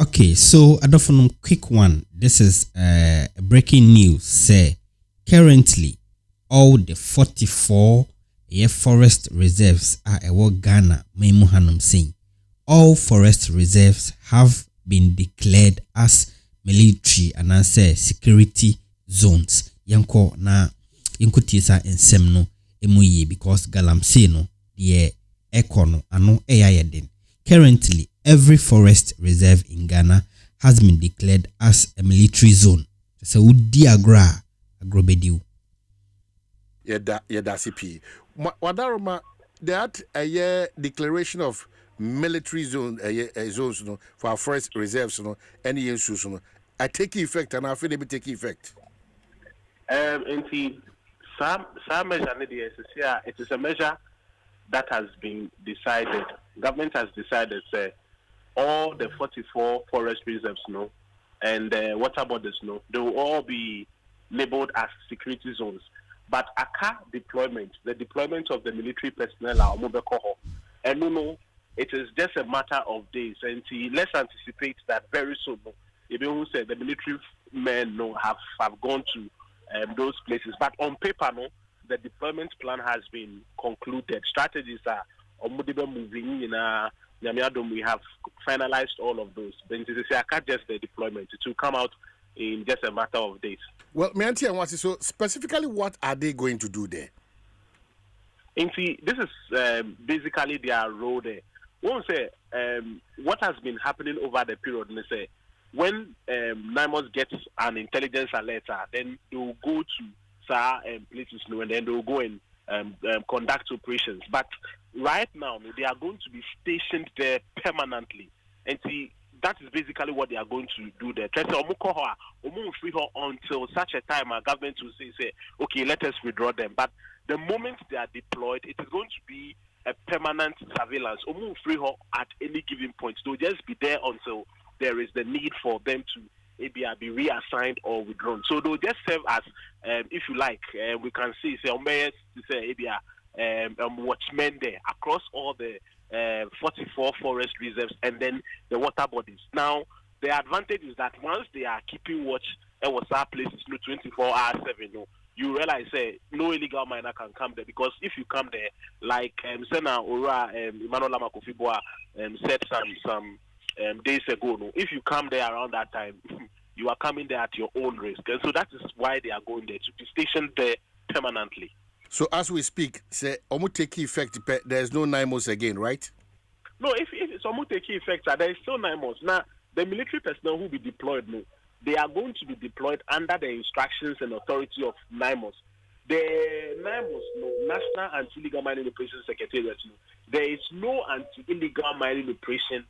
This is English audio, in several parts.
Okay, so Adophonum, quick one. This is breaking news. Say currently all the 44 forest reserves are Ghana. Memu saying all forest reserves have been declared as military and answer security zones. Yanko na inkutisa ensem no emuye because galamsey no the echo no ano eyayeden. Currently, every forest reserve in Ghana has been declared as a military zone. So udi agrobediu. Yeda CP. Wadaroma that a year declaration of military zone zones no for our forest reserves no any issues no I take effect and I feel they be take effect. And some measure it is a measure that has been decided. Government has decided all the 44 forest reserves and water bodies they will all be labeled as security zones. But the deployment of the military personnel are mobile cohort. And it is just a matter of days. And let's anticipate that very soon. Even said the military men have gone to those places. But on paper, the deployment plan has been concluded. Strategies are moving in we have finalized all of those. But I can't just the deployment. It will come out in just a matter of days. Well, so specifically, what are they going to do there? And this is basically their role there. One say what has been happening over the period. They say when NIMOS gets an intelligence alert, then they will go to places, and then they will go and conduct operations. But right now, they are going to be stationed there permanently. And that is basically what they are going to do there. Until such a time our government will say, okay, let us withdraw them. But the moment they are deployed, it is going to be a permanent surveillance. At any given point. They'll just be there until there is the need for them to be reassigned or withdrawn. So they'll just serve as, if you like, we can see, watchmen there across all the 44 forest reserves and then the water bodies. Now, the advantage is that once they are keeping watch at our places 24 hours 7, you realize no illegal miner can come there, because if you come there, like Senator Ora Emmanuel Lamakofiboa said some days ago, if you come there around that time, you are coming there at your own risk. And so that is why they are going there, to be stationed there permanently. So as we speak, say almost take effect. There is no NIMOS again, right? No, if it's almost take effect, there is still NIMOS. Now, the military personnel who will be deployed, they are going to be deployed under the instructions and authority of NIMOS. The NIMOS, National Anti-Illegal Mining Operations Secretariat, there is no anti-illegal mining operation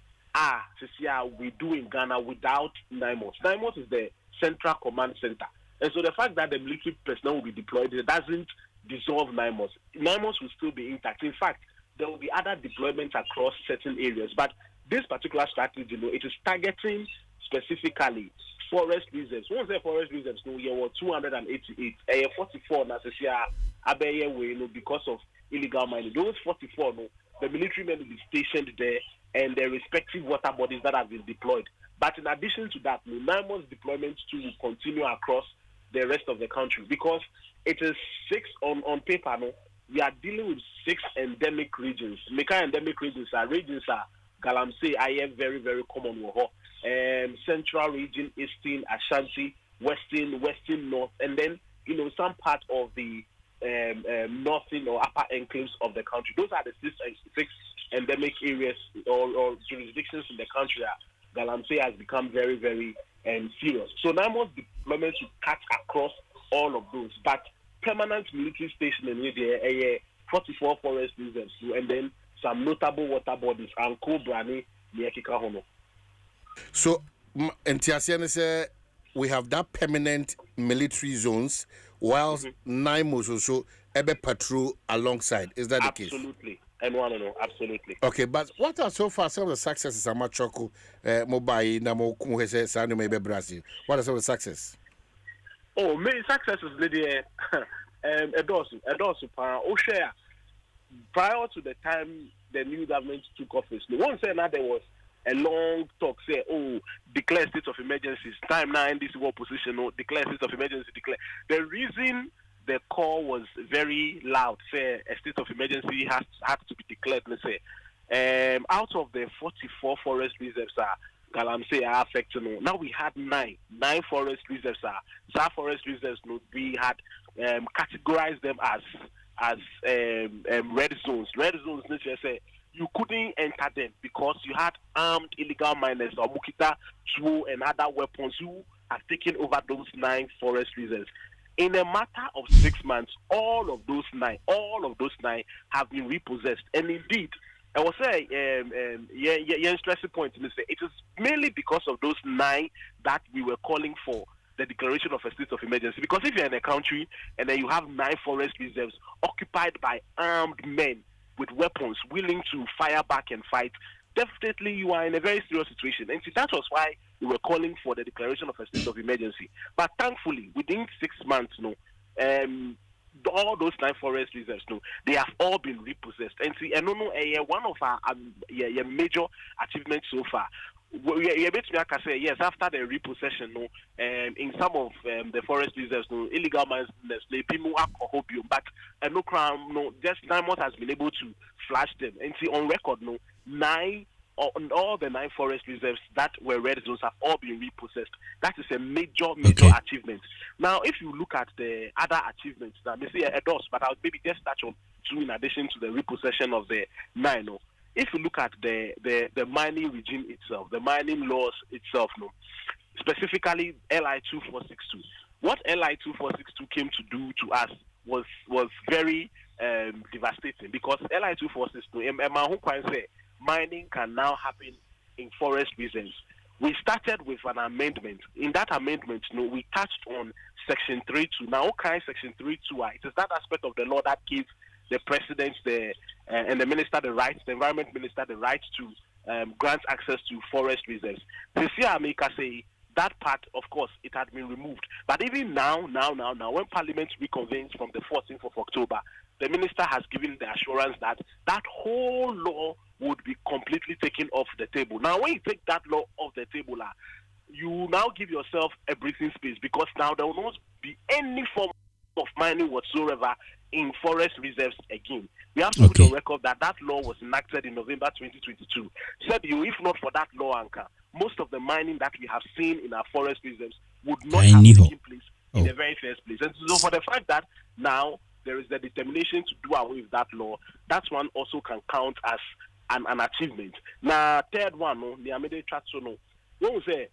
we do in Ghana without NIMOS. NIMOS is the central command center. And so the fact that the military personnel will be deployed, it doesn't dissolve NIMOS. NIMOS will still be intact. In fact, there will be other deployments across certain areas. But this particular strategy, it is targeting specifically forest reserves. Once the forest reserves, we were 288, 44 because of illegal mining. Those 44, the military men will be stationed there and the respective water bodies that have been deployed. But in addition to that, NIMOS deployments too will continue across the rest of the country, because it is 6 on paper. We are dealing with 6 endemic regions. Meka endemic regions are galamsey, very, very common. Central region, Eastern, Ashanti, Western North, and then some part of the northern or upper enclaves of the country. Those are the 6 endemic areas or jurisdictions in the country that galamsey has become very, very serious. So NIMOS deployments to cut across all of those, but permanent military station in there, 44 forest reserves, and then some notable water bodies and Kobrani near Kikahono. So, say we have that permanent military zones, whilst NIMOS also ebe patrol alongside. Is that the case? Absolutely. Anyone know? Absolutely. Okay, but what are so far some of the successes? Amachoko, mobile, namo kumhese sanu maybe Brazil. What are some of the successes? Oh, many successes, lady. Edosu. Prior to the time the new government took office, one said that there was a long talk, say, oh, declare state of emergency. It's time now in this war position, or declare state of emergency, declare. The reason the call was very loud, say a state of emergency has to be declared, let's say, out of the 44 forest reserves galamsey are affected. Now we had nine forest reserves. Some forest reserves, we had categorized them as red zones. Red zones, let's say, you couldn't enter them because you had armed illegal miners or mukita, two, and other weapons who have taken over those 9 forest reserves. In a matter of 6 months, all of those nine have been repossessed. And indeed, I will say, stressing point to say, it is mainly because of those 9 that we were calling for the declaration of a state of emergency. Because if you're in a country and then you have 9 forest reserves occupied by armed men with weapons willing to fire back and fight, definitely you are in a very serious situation. And that was why we were calling for the declaration of a state of emergency. But thankfully, within 6 months, all those 9 forest reserves, they have all been repossessed. And see, one of our major achievements so far. We are able to say yes after the repossession. In some of the forest reserves, illegal miners, people are cohobium, but no crime, just 9 months has been able to flash them. And see, on record, all the 9 forest reserves that were red zones have all been repossessed. That is a major achievement. Now, if you look at the other achievements, now may say a dose, but I'll maybe just touch on 2 in addition to the repossession of the 9. If you look at the mining regime itself, the mining laws itself, specifically LI 2462, what LI 2462 came to do to us was very devastating, because LI 2462, mining can now happen in forest reserves. We started with an amendment. In that amendment, we touched on Section 3.2. Now, okay, Section 3.2, it is that aspect of the law that gives the president and the minister the rights, the environment minister the rights to grant access to forest reserves. This year, America say that part, of course, it had been removed. But even now, when Parliament reconvenes from the 14th of October, the minister has given the assurance that that whole law would be completely taken off the table. Now, when you take that law off the table, you now give yourself a breathing space, because now there will not be any form of mining whatsoever in forest reserves again. We have to put on record that law was enacted in November 2022. Said you, if not for that law anchor, most of the mining that we have seen in our forest reserves would not have taken place in the very first place. And so for the fact that now there is the determination to do away with that law, that one also can count as an achievement. Now, third one, the Amede Chatsono, when we say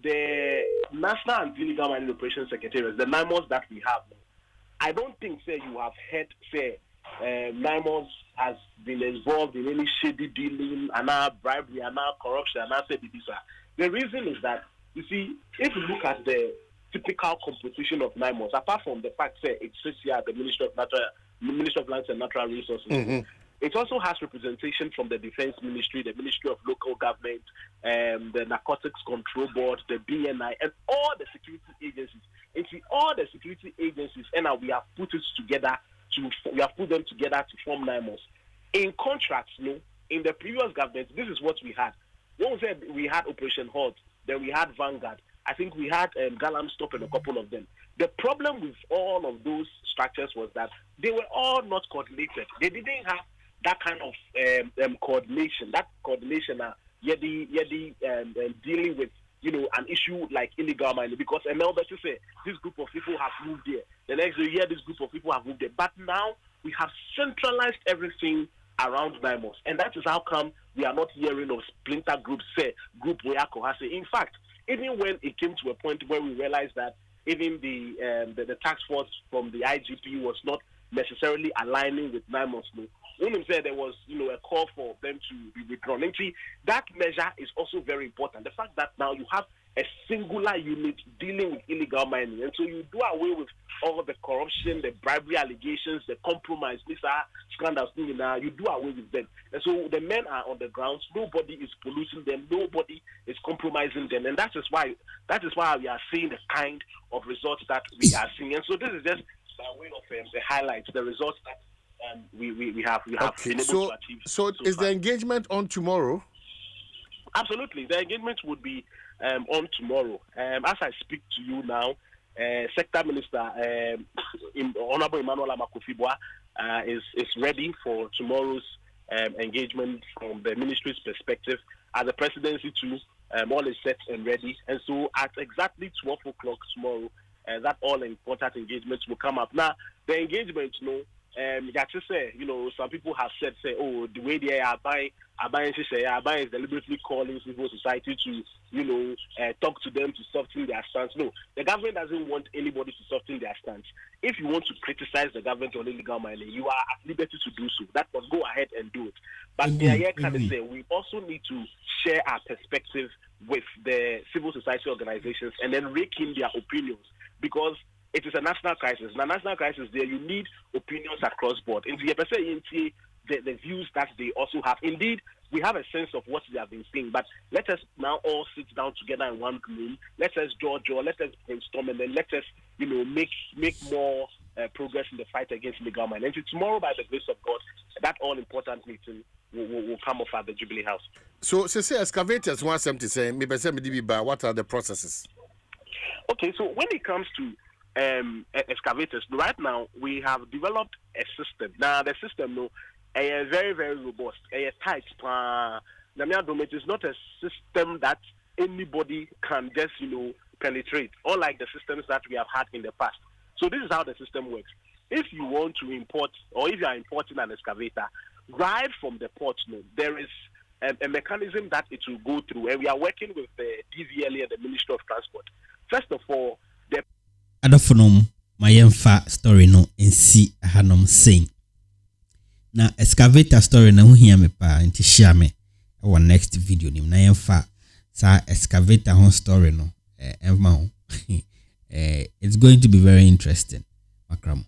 the National Anti-Illegal Mining Operations Secretariat, the NIMOS that we have, I don't think, you have heard, NIMOS has been involved in any shady dealing, and bribery, and corruption, and the reason is that, you see, if you look at the typical composition of NIMOS, apart from the fact that it sits here at the Ministry of Lands and Natural Resources, it also has representation from the Defense Ministry, the Ministry of Local Government, the Narcotics Control Board, the BNI, and all the security agencies. And see, all the security agencies, and we have put them together to form NIMOS. In contrast, in the previous government, this is what we had. One said we had Operation Hot, then we had Vanguard. I think we had galamsey and a couple of them. The problem with all of those structures was that they were all not coordinated. They didn't have that kind of coordination. That coordination, dealing with an issue like illegal mining, because Melba to say this group of people have moved there. The next year, this group of people have moved there. But now we have centralized everything around NIMOS, and that is how come we are not hearing of splinter groups. Group Weyako has. In fact, even when it came to a point where we realized that even the task force from the IGP was not necessarily aligning with NIMOS, when said there was a call for them to be withdrawn. And see, that measure is also very important. The fact that now you have a singular unit dealing with illegal mining, and so you do away with all the corruption, the bribery allegations, the compromise, these are scandals. You do away with them, and so the men are on the ground. Nobody is polluting them. Nobody is compromising them, and that is why we are seeing the kind of results that we are seeing. And so this is just by way of the highlights, the results that we have been able to achieve. So is the engagement on tomorrow? Absolutely. The engagement would be on tomorrow. As I speak to you now, Sector Minister Honorable Emmanuel Amakufibwa is ready for tomorrow's engagement from the ministry's perspective. As the presidency too, all is set and ready. And so at exactly 12 o'clock tomorrow, that all important engagements will come up. Now, the engagement, some people have said, oh, the way they are buying is deliberately calling civil society to, talk to them to soften their stance. No, the government doesn't want anybody to soften their stance. If you want to criticize the government on illegal mining, you are at liberty to do so. That must go ahead and do it. But we also need to share our perspective with the civil society organizations and then rake in their opinions, because it is a national crisis. In a national crisis, there you need opinions across board. In the views that they also have. Indeed, we have a sense of what they have been saying, but let us now all sit down together in one room. Let us draw, let us brainstorm, and then let us, make more progress in the fight against illegal mining. And tomorrow, by the grace of God, that all-important meeting will come off at the Jubilee House. So, say excavators 170, maybe what are the processes? Okay, so when it comes to excavators, right now we have developed a system. Now the system is very, very robust, tight. It is not a system that anybody can just penetrate, unlike the systems that we have had in the past. So this is how the system works. If you want to import, or if you are importing an excavator, right from the port, there is a mechanism that it will go through, and we are working with the DVLA and the Ministry of Transport. First of all, the Adafonom mayemfa story no nsi hanom saying. Na excavator story na hu hia me pa nti share me our next video nim na yemfa sa excavator hon story no emma ho it's going to be very interesting makram.